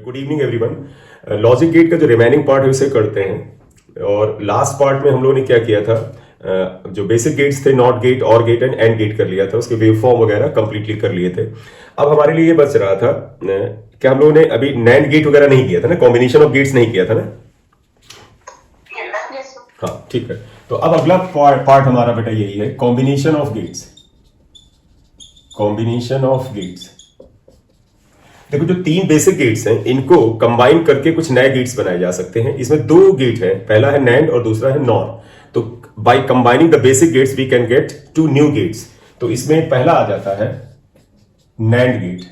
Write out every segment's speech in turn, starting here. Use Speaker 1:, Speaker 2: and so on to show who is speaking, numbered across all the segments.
Speaker 1: Good evening everyone. Logic gate का जो remaining part है उसे करते हैं। और लास्ट पार्ट में हम लोगों ने क्या किया था, जो बेसिक गेट्स थे नॉट गेट, और गेट एंड गेट कर लिया था, उसके वेव फॉर्म वगैरह कंप्लीटली कर लिए थे। अब हमारे लिए ये बच रहा था कि हम लोगों ने अभी नैंड गेट वगैरह नहीं किया था ना, कॉम्बिनेशन ऑफ गेट्स नहीं किया था ना। हाँ ठीक है, तो अब अगला पार्ट हमारा बेटा यही है, combination of gates. Combination of gates, देखो जो तीन बेसिक गेट्स हैं इनको कंबाइन करके कुछ नए गेट्स बनाए जा सकते हैं। इसमें दो गेट हैं, पहला है नैंड और दूसरा है नॉर। तो by combining the basic gates we can get two new gates. तो इसमें पहला आ जाता है नैंड गेट।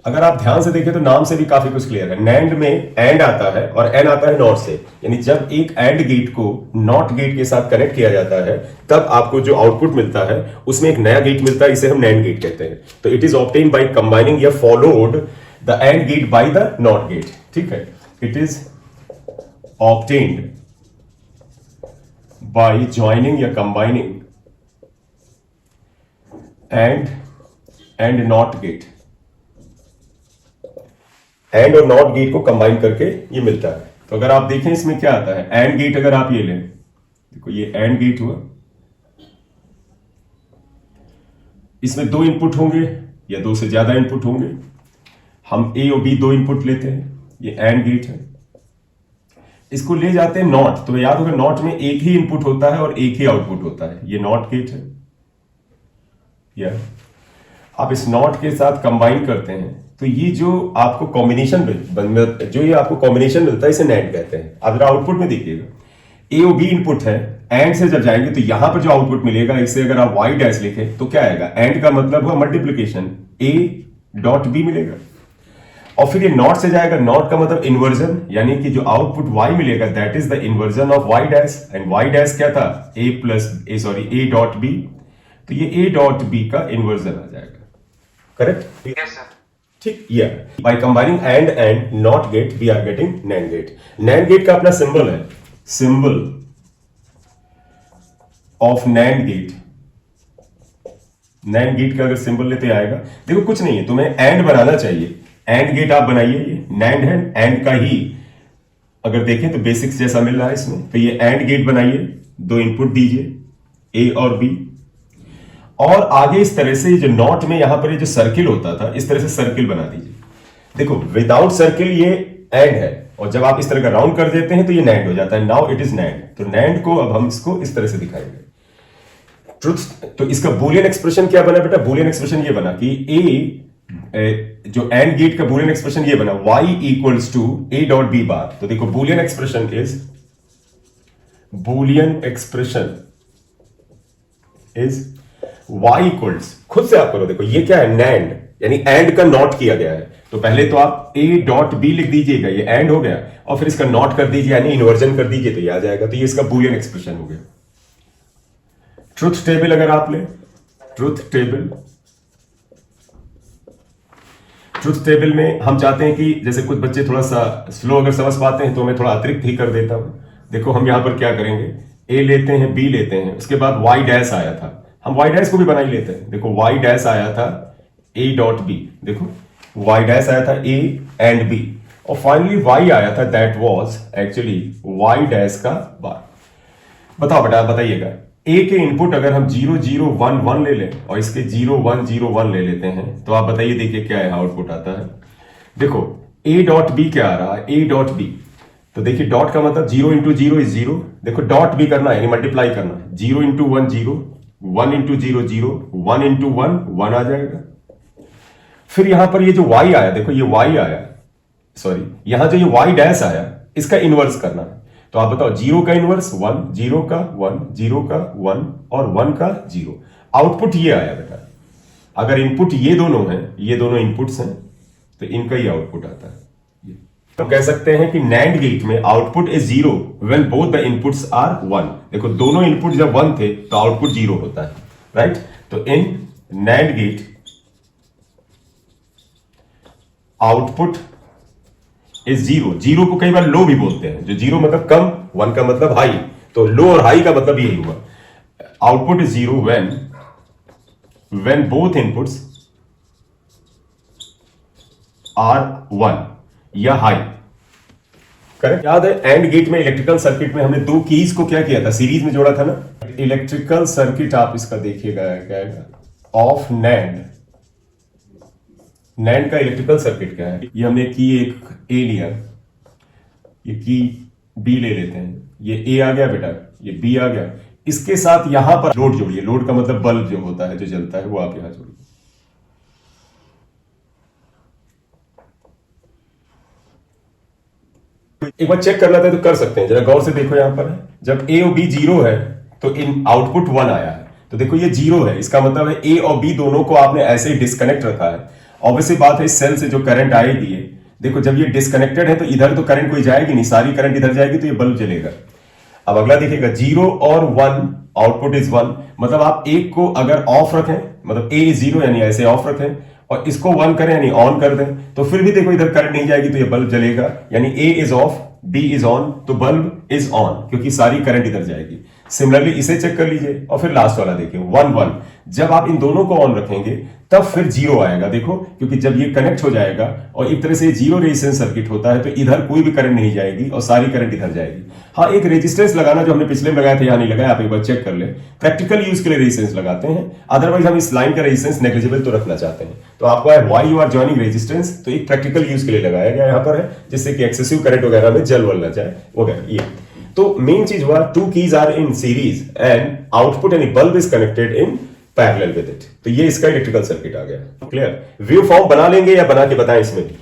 Speaker 1: अगर आप ध्यान से देखें तो नाम से भी काफी कुछ क्लियर है। नैंड में एंड आता है और एन आता है नॉट से, यानी जब एक एंड गेट को नॉट गेट के साथ कनेक्ट किया जाता है तब आपको जो आउटपुट मिलता है उसमें एक नया गेट मिलता है, इसे हम नैंड गेट कहते हैं। तो it is obtain by combining या followed the and gate by the not gate. ठीक है, it is obtained by joining या combining and not gate. And और नॉट गेट को कंबाइन करके ये मिलता है। तो अगर आप देखें इसमें क्या आता है, एंड गेट अगर आप ये लें, देखो ये एंड गेट हुआ, इसमें दो इनपुट होंगे या दो से ज्यादा इनपुट होंगे। हम ए और बी दो इनपुट लेते हैं, ये एंड गेट है। इसको ले जाते हैं नॉट, तो याद होगा नॉट में एक ही इनपुट होता है और एक ही आउटपुट होता है, ये नॉट गेट है। या आप इस नॉट के साथ कंबाइन करते हैं तो ये जो आपको कॉम्बिनेशन मिलता है इसे नैंड कहते हैं। अब जरा आउटपुट में देखिएगा, ए और बी इनपुट है, एंड से जब जाएंगे तो यहां पर जो आउटपुट मिलेगा इसे अगर आप वाई डैश लिखें तो क्या आएगा, एंड का मतलब हुआ मल्टीप्लीकेशन, ए डॉट बी मिलेगा। और फिर ये नॉट से जाएगा, नॉट का मतलब इन्वर्जन, यानी कि जो आउटपुट वाई मिलेगा that is the inversion of Y dash. And Y dash क्या था, ए डॉट बी। तो ये ए डॉट बी का इन्वर्जन आ जाएगा, करेक्ट?
Speaker 2: Yes sir.
Speaker 1: ठीक, या by combining and not gate we are getting nand gate. Nand gate का अपना सिंबल है, symbol of nand gate. Nand gate का अगर सिंबल लेते आएगा, देखो कुछ नहीं है, तुम्हें एंड बनाना चाहिए, एंड गेट आप बनाइए। ये नैंड है, एंड का ही अगर देखें तो बेसिक्स जैसा मिल रहा है इसमें। तो ये एंड गेट बनाइए, दो इनपुट दीजिए ए और बी, और आगे इस तरह से जो नॉट में यहां पर ये जो सर्किल होता था इस तरह से सर्किल बना दीजिए। देखो विदाउट सर्किल ये एंड है, और जब आप इस तरह का राउंड कर देते हैं तो ये नैंड हो जाता है। Now it is NAND. तो नैंड को अब हम इसको इस तरह से दिखाएंगे। ट्रुथ, तो इसका बूलियन एक्सप्रेशन क्या बना बेटा, बूलियन एक्सप्रेशन ये बना कि जो एंड गेट का बूलियन एक्सप्रेशन ये बना, y equals to A dot B bar. तो देखो Boolean expression is y equals, खुद से आप करो, देखो ये क्या है, नैंड, यानी एंड का नॉट किया गया है। तो पहले तो आप a डॉट बी लिख दीजिएगा, ये एंड हो गया, और फिर इसका नॉट कर दीजिए यानी इन्वर्जन कर दीजिए तो ये आ जाएगा। तो ये इसका बूलियन एक्सप्रेशन हो गया। ट्रुथ टेबल अगर आप लें, ट्रुथ टेबल में हम चाहते हैं कि जैसे कुछ बच्चे थोड़ा सा स्लो अगर समझ पाते हैं तो मैं थोड़ा अतिरिक्त ही कर देता हूं। देखो हम यहां पर क्या करेंगे, a लेते हैं, b लेते हैं, उसके बाद y डैश आया था, हम y डैश को भी बना ही लेते हैं। देखो y डैश आया था a डॉट b, देखो y डैश आया था a एंड b, और फाइनली y आया था that was actually y dash का बार। बताओ बेटा, बताइएगा a के इनपुट अगर हम 0 0 1 1 ले लें और इसके 0 1 0 1 ले लेते हैं तो आप बताइए, देखिए क्या है आउटपुट आता है। देखो a डॉट b क्या आ रहा है, a डॉट b। तो देखिए डॉट का मतलब 0 इंटू 0 इज 0, देखो डॉट भी करना है यानी मल्टीप्लाई करना है, 0 इंटू 1 0, 1 इंटू 0 0, 1 इंटू 1 1 आ जाएगा। फिर यहां पर ये जो y आया, देखो ये y आया, सॉरी यहां जो ये y डैश आया इसका इनवर्स करना है। तो आप बताओ 0 का इनवर्स 1, 0 का 1, 0 का 1 और 1 का 0। आउटपुट ये आया बेटा। अगर इनपुट ये दोनों हैं, ये दोनों इनपुट्स हैं, तो इनका ही आउटपुट आता है। तो कह सकते हैं कि नैंड गेट में output is 0 when both the inputs are 1। देखो दोनों इनपुट जब 1 थे तो आउटपुट 0 होता है, राइट? तो इन नैंड गेट आउटपुट इज 0। 0 को कई बार लो भी बोलते हैं, जो 0 मतलब कम, 1 का मतलब हाई, तो लो और हाई का मतलब यही हुआ। Output is 0 when both inputs are 1। या हाई। करेक्ट। याद है एंड गेट में इलेक्ट्रिकल सर्किट में हमने दो कीज को क्या किया था, सीरीज में जोड़ा था ना। इलेक्ट्रिकल सर्किट आप इसका देखिएगा क्या है, ऑफ नैंड। नैंड का इलेक्ट्रिकल सर्किट क्या है, ये हमने की एक ए लिया, ये की बी ले लेते हैं, ये ए आ गया बेटा, ये बी आ गया, इसके साथ यहां पर लोड जोड़िए। लोड का मतलब बल्ब जो होता है जो जलता है वो आप यहां जोड़िए। एक बार चेक करना था तो कर सकते हैं, जरा गौर से देखो। यहां पर है जब ए और बी जीरो है तो इन आउटपुट वन आया है, तो देखो ये जीरो है, इसका मतलब है ए और बी दोनों को आपने ऐसे ही डिस्कनेक्ट रखा है। ऑब्वियसली बात है इस सेल से जो करंट आएगी, ये देखो जब ये डिस्कनेक्टेड है तो इधर तो करंट कोई जाएगी नहीं, सारी करंट इधर जाएगी तो ये बल्ब जलेगा। अब अगला देखिएगा, जीरो और वन, आउटपुट इज वन, मतलब आप एक को अगर ऑफ रखें, मतलब ए इज जीरो यानी ऐसे ऑफ रखें, और इसको वन करें यानी ऑन कर दें, तो फिर भी देखो इधर करंट नहीं जाएगी तो ये बल्ब जलेगा। यानी A is off, B is on, तो बल्ब इज ऑन, क्योंकि सारी करंट इधर जाएगी। सिमिलरली इसे चेक कर लीजिए, और फिर लास्ट वाला देखिए, वन वन, जब आप इन दोनों को ऑन रखेंगे तब फिर जीरो आएगा। देखो क्योंकि जब ये कनेक्ट हो जाएगा और एक तरह से जीरो रेजिस्टेंस सर्किट होता है तो इधर कोई भी करंट नहीं जाएगी और सारी करंट इधर जाएगी। हाँ, एक रेजिस्टेंस लगाना जो हमने पिछले में लगाया था, यहां नहीं लगाया, आप एक बार चेक कर ले। प्रैक्टिकल यूज के लिए रेजिस्टेंस लगाते हैं, अदरवाइज हम इस लाइन का रेजिस्टेंस नेग्लिजिबल तो रखना चाहते हैं। तो आपको है why you are joining resistance, तो एक प्रैक्टिकल यूज के लिए लगाया गया यहां पर है, जिससे कि एक्सेसिव करंट वगैरह में जल वल ना जाए वगैरह। ये तो मेन चीज हुआ, two keys are in series and output यानी bulb is connected in parallel with it. तो ये इसका इलेक्ट्रिकल सर्किट आ गया। क्लियर? व्यू फॉर्म बना लेंगे या बना के बताएं इसमें भी?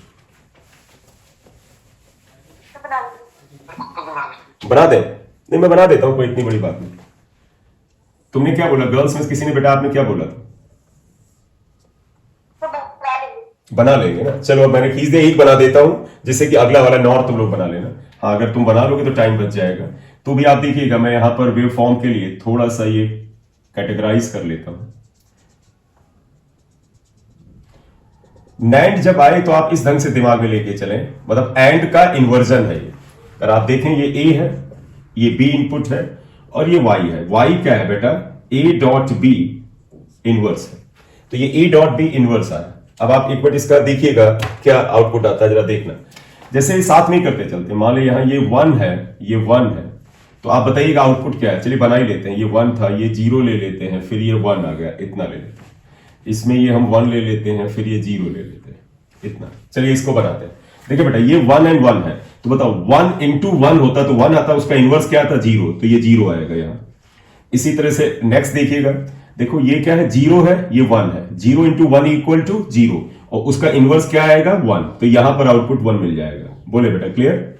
Speaker 1: बना दें? नहीं, मैं बना देता हूं, कोई इतनी बड़ी बात नहीं। तुमने क्या बोला गर्ल्स में किसी ने, बेटा आपने क्या बोला था? बना लेंगे ना, चलो अब मैंने खींच दिया, एक बना देता हूं जिससे कि अगला वाला नॉर तुम लोग बना लेना। हाँ, अगर तुम बना लोगे तो टाइम बच जाएगा। तो भी आप देखिएगा, मैं यहां पर वेव फॉर्म के लिए थोड़ा सा ये कैटेगराइज कर लेता हूं। नैंड जब आए तो आप इस ढंग से दिमाग में लेके चलें, मतलब एंड का इन्वर्जन है ये। अगर आप देखें ये ए है, ये बी इनपुट है, और ये वाई है। वाई क्या है बेटा? ए डॉट बी इनवर्स है, तो ये ए डॉट बी इनवर्स आया। अब आप एक बार इसका देखिएगा क्या आउटपुट आता है, जरा देखना। जैसे साथ में करते चलते, मान लो यहां ये वन है, ये वन है, तो आप बताइएगा आउटपुट क्या है। चलिए बना ही लेते हैं, ये वन था, ये जीरो ले लेते हैं, फिर ये वन आ गया, इतना ले लेते हैं। इसमें ये हम वन ले लेते हैं, फिर ये जीरो ले लेते हैं, इतना। चलिए इसको बनाते हैं। देखिए बेटा, ये वन एंड वन है, तो बताओ वन इंटू वन होता तो वन आता, उसका इनवर्स क्या आता? जीरो, तो ये जीरो आएगा यहां। इसी तरह से नेक्स्ट देखिएगा, देखो ये क्या है? जीरो है, ये वन है, zero into one equal to zero, और उसका इनवर्स क्या आएगा? वन, तो यहां पर आउटपुट वन मिल जाएगा। बोले बेटा, क्लियर?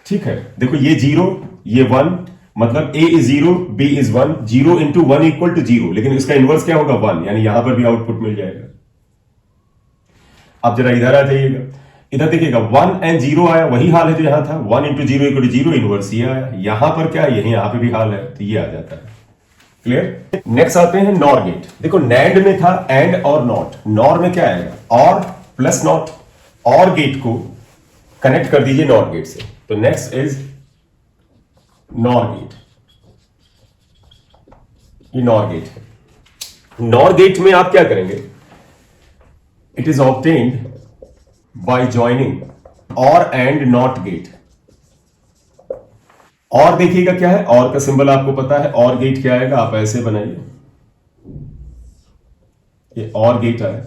Speaker 1: ठीक है, देखो ये जीरो, ये वन, मतलब A is zero, B is one, zero into one equal to zero, लेकिन इसका इनवर्स क्या होगा? वन, यानी यहां पर भी आउटपुट मिल जाएगा। अब जरा इधर आ जाइएगा, इधर देखिएगा, वन एंड जीरो आया, वही हाल है जो यहां था, one into zero equal to zero, inverse ये आया। यहां पर क्या है? यही यहां पे भी हाल है, तो ये आ जाता है। क्लियर? नेक्स्ट आते हैं नॉर गेट। देखो नैंड में था एंड और नॉट, नॉर में क्या आएगा? और प्लस नॉट। और गेट को कनेक्ट कर दीजिए नॉट गेट से, तो नेक्स्ट इज नॉर गेट। ये नॉर गेट है। नॉर गेट में आप क्या करेंगे? It is obtained bye joining और एंड नॉट गेट। और देखिएगा क्या है, और का सिंबल आपको पता है, और गेट क्या आएगा? आप ऐसे बनाइए, ये और गेट आया,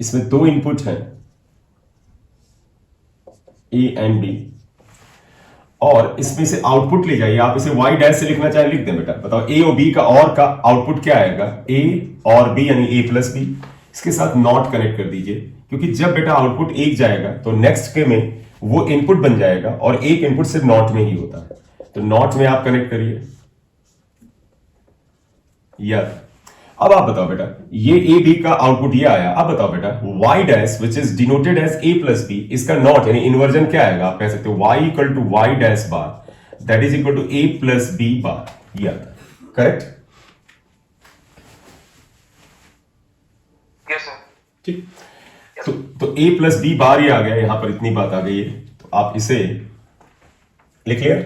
Speaker 1: इसमें दो इनपुट हैं, ए एंड बी, और इसमें से आउटपुट ले जाइए। आप इसे वाई डैश से लिखना चाहे लिख दें बेटा। बताओ ए और बी का और का आउटपुट क्या आएगा? ए और बी यानी ए प्लस बी। इसके साथ नॉट कनेक्ट कर दीजिए, क्योंकि जब बेटा आउटपुट एक जाएगा तो नेक्स्ट के में वो इनपुट बन जाएगा, और एक इनपुट सिर्फ नॉट में ही होता है, तो नॉट में आप कनेक्ट करिए। या अब आप बताओ बेटा, ये ए बी का आउटपुट ये आया। अब बताओ बेटा, Y dash which is denoted as A plus B, इसका नॉट यानी इन्वर्जन क्या आएगा? आप कह सकते हो Y equal to Y dash bar, that is equal to A plus B bar. ये आता है, करेक्ट?
Speaker 2: Yes sir.
Speaker 1: ठीक, तो ए प्लस बी बार ही आ गया, यहां पर इतनी बात आ गई है, तो आप इसे लिख लिया।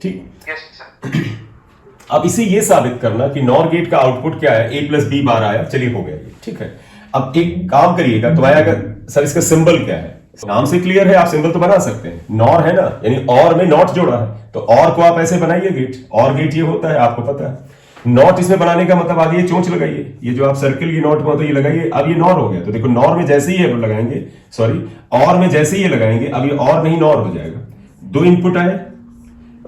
Speaker 1: ठीक,
Speaker 2: यस सर।
Speaker 1: अब इसे ये साबित करना कि नॉर गेट का आउटपुट क्या है, ए प्लस बी बार आया, चलिए हो गया ये, ठीक है। अब एक काम करिएगा, तो आएगा सर इसका सिंबल क्या है, नाम से क्लियर है, आप सिंबल तो बना सकते हैं, नॉर है ना, यानी और में नॉट जोड़ा है, तो और को आप ऐसे बनाइए गेट, और गेट ये होता है, आपको पता है। नॉट इसमें बनाने का मतलब आगे चोंच लगाइए, ये जो आप सर्किल की नॉट में तो ये लगाइए, अब ये नॉर हो गया, तो देखो नॉर में जैसे ही ये लगाएंगे, सॉरी और में जैसे ही ये लगाएंगे, अब ये और नहीं नॉर हो जाएगा। दो इनपुट आए,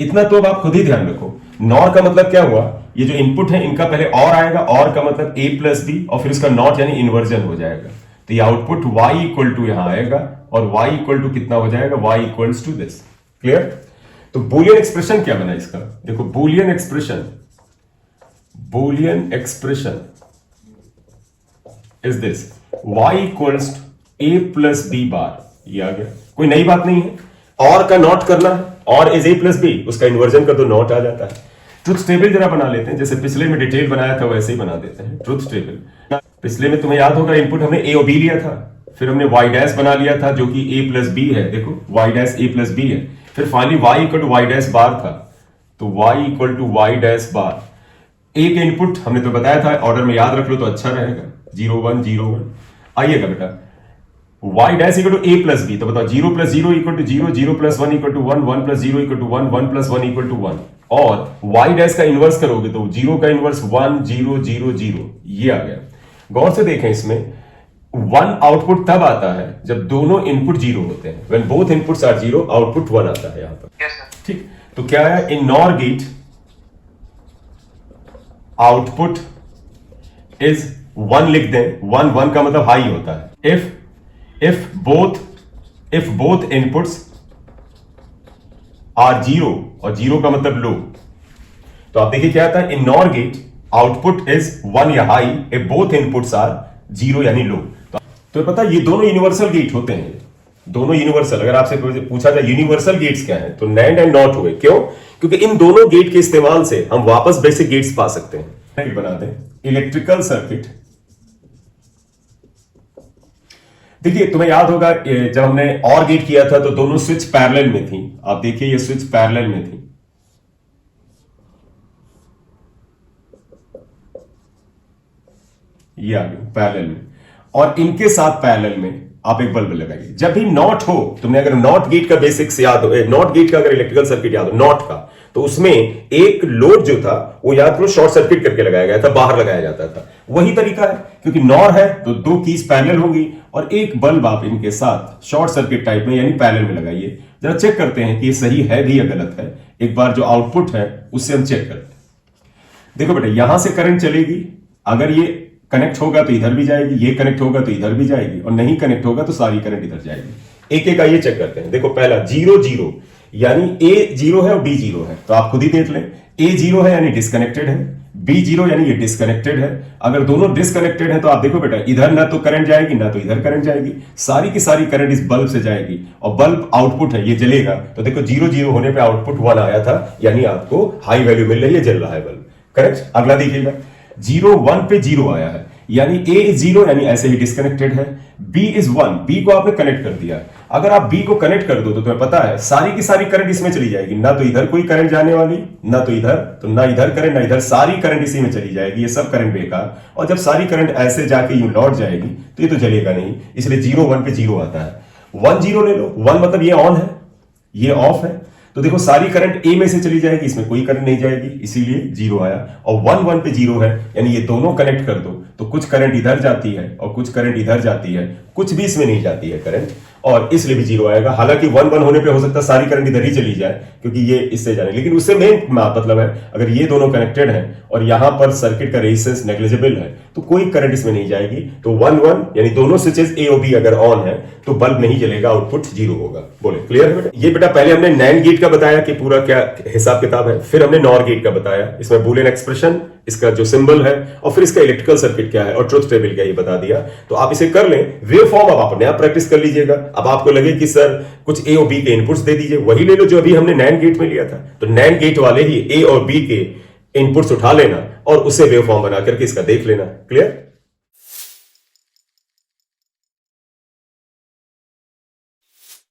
Speaker 1: इतना तो अब आप खुद ही ध्यान रखो। नॉर का मतलब क्या हुआ, ये जो इनपुट है इनका पहले और आएगा, और का मतलब ए प्लस बी, और फिर इसका नॉट यानी इन्वर्जन हो जाएगा, तो ये आउटपुट y इक्वल टू यहां आएगा, और y इक्वल टू कितना हो जाएगा, y equals to this. Clear? तो बूलियन एक्सप्रेशन क्या बना इसका, देखो Boolean expression is this, y equals to a plus B bar, ये आ गया, कोई नई बात नहीं है। और का नॉट करना है, और इज ए प्लस बी, उसका इन्वर्जन कर दो, नॉट आ जाता है। ट्रुथ टेबल जरा बना लेते हैं, जैसे पिछले में डिटेल बनाया था वैसे ही बना देते हैं ट्रुथ टेबल। पिछले में तुम्हें याद होगा इनपुट हमने ए और बी लिया था, फिर हमने y डैश बना लिया था जो कि a प्लस बी है, देखो y dash a plus B है, फिर finally y equal to y dash bar था, तो y equal to y dash bar. A के इनपुट हमने तो बताया था, ऑर्डर में याद रख लो तो अच्छा रहेगा, 0 1 0 1। आइएगा बेटा, y dash equal to a plus B, तो बताओ 0 plus 0 equal to 0, 0 plus 1 equal to 1, 1 plus 0 equal to 1, 1 plus 1 equal to 1, और y डैश का इनवर्स करोगे तो 0 का इनवर्स 1 0 0 0, ये आ गया। गौर से देखें, इसमें 1 आउटपुट तब आता है जब दोनों इनपुट 0 होते हैं, when both inputs are 0 output 1 आता है यहां पर, ठीक। तो क्या है, in NOR gate output is 1 लिख दें, 1 1 का मतलब हाई होता है, if both inputs are 0, और 0 का मतलब लो, तो आप देखिए क्या आता है, in NOR gate output is 1 या high if both inputs are 0 यानी लो। तो पता ये दोनों यूनिवर्सल गेट होते हैं, दोनों यूनिवर्सल। अगर आपसे पूछा जाए यूनिवर्सल गेट्स क्या है, तो नैंड एंड नॉट हुए, क्यों? क्योंकि इन दोनों गेट के इस्तेमाल से हम वापस बेसिक गेट्स पा सकते हैं। बना दें इलेक्ट्रिकल सर्किट। देखिए तुम्हें याद होगा जब हमने और गेट किया था तो दोनों स्विच पैरेलल में थी, आप देखिए ये स्विच पैरेलल में थी, ये आ गई पैरेलल में, और इनके साथ पैरेलल में आप एक बल्ब लगाइए। जब भी नॉट हो, तुमने अगर नॉट गेट का बेसिक्स याद हो, नॉट गेट का अगर इलेक्ट्रिकल सर्किट याद हो नॉट का, तो उसमें एक लोड जो था वो याद करो शॉर्ट सर्किट करके लगाया गया था, बाहर लगाया जाता था। वही तरीका है, क्योंकि नॉर है तो दो कीज पैरेलल होंगी, और एक बल्ब आप इनके साथ शॉर्ट सर्किट टाइप में यानी पैरेलल में लगाइए। जरा चेक करते हैं कि ये सही है भी या गलत है। एक बार जो आउटपुट है उससे हम चेक करते हैं। देखो बेटा, यहां से करंट चलेगी, अगर ये कनेक्ट होगा तो इधर भी जाएगी, ये कनेक्ट होगा तो इधर भी जाएगी, और नहीं कनेक्ट होगा तो सारी करंट इधर जाएगी। एक एक आइए चेक करते हैं। देखो पहला 0 0 यानी A 0 है और B 0 है, तो आप खुद ही देख लें। A 0 है यानी डिस्कनेक्टेड है, B 0 यानी ये डिस्कनेक्टेड है। अगर दोनों डिस्कनेक्टेड है तो आप देखो बेटा, इधर ना तो करंट जाएगी ना तो इधर करंट जाएगी, सारी की सारी करंट इस बल्ब से जाएगी, और बल्ब आउटपुट है ये जलेगा। तो देखो 0 0 होने पे आउटपुट 1 आया था, यानी आपको हाई वैल्यू मिल रही है, जल रहा है बल्ब। करेक्ट। अगला देखिएगा, 0 1 पे 0 आया है, यानी A इज 0 यानी ऐसे ही डिस्कनेक्टेड है। B इज 1, B को आपने कनेक्ट कर दिया। अगर आप B को कनेक्ट कर दो तो तुम्हें पता है सारी की सारी करंट इसमें चली जाएगी, ना तो इधर कोई करंट जाने वाली, ना तो इधर, तो ना इधर करंट ना इधर, सारी करंट इसी में चली जाएगी, ये सब करंट बेकार। और जब सारी करंट ऐसे जाके यूं लौट जाएगी तो ये तो जलेगा नहीं, इसलिए 0 1 पे 0 आता है। 1 0 ले लो, 1 मतलब ये ऑन है, ये ऑफ है, तो देखो सारी करंट ए में से चली जाएगी, इसमें कोई करंट नहीं जाएगी, इसीलिए 0 आया। और 1 1 पे 0 है, यानी ये दोनों कनेक्ट कर दो तो कुछ करंट इधर जाती है और कुछ करंट इधर जाती है, कुछ भी इसमें नहीं जाती है करंट, और इसलिए भी 0 आएगा। हालांकि 1 1 होने पे हो सकता है सारी करंट इधर ही चली जाए क्योंकि ये इससे जाने, लेकिन उससे मेन मतलब है अगर ये दोनों कनेक्टेड हैं और यहां पर सर्किट का रेजिस्टेंस नेग्लिजिबल है तो कोई करंट इसमें नहीं जाएगी। तो 1 1 यानी दोनों स्विचेस ए और बी अगर ऑन है तो बल्ब नहीं जलेगा, आउटपुट 0 होगा। बोले क्लियर है बेटा? ये बेटा पहले हमने नैंड गेट का बताया कि पूरा क्या हिसाब किताब है, फिर हमने नॉर गेट का बताया, इसमें बूलियन एक्सप्रेशन, इसका जो सिंबल है, और फिर इसका इलेक्ट्रिकल सर्किट क्या है और ट्रुथ टेबल क्या, ये बता दिया। तो आप इसे कर लें, वेव फॉर्म अब आप अपने आप प्रैक्टिस कर लीजिएगा। अब आपको लगे कि सर कुछ ए और बी के इनपुट्स दे दीजिए, वही ले लो जो अभी हमने नैंड गेट में लिया था, तो नैंड गेट वाले ही ए और बी के इनपुट्स उठा लेना और उससे वेव फॉर्म बना करके इसका देख लेना। क्लियर?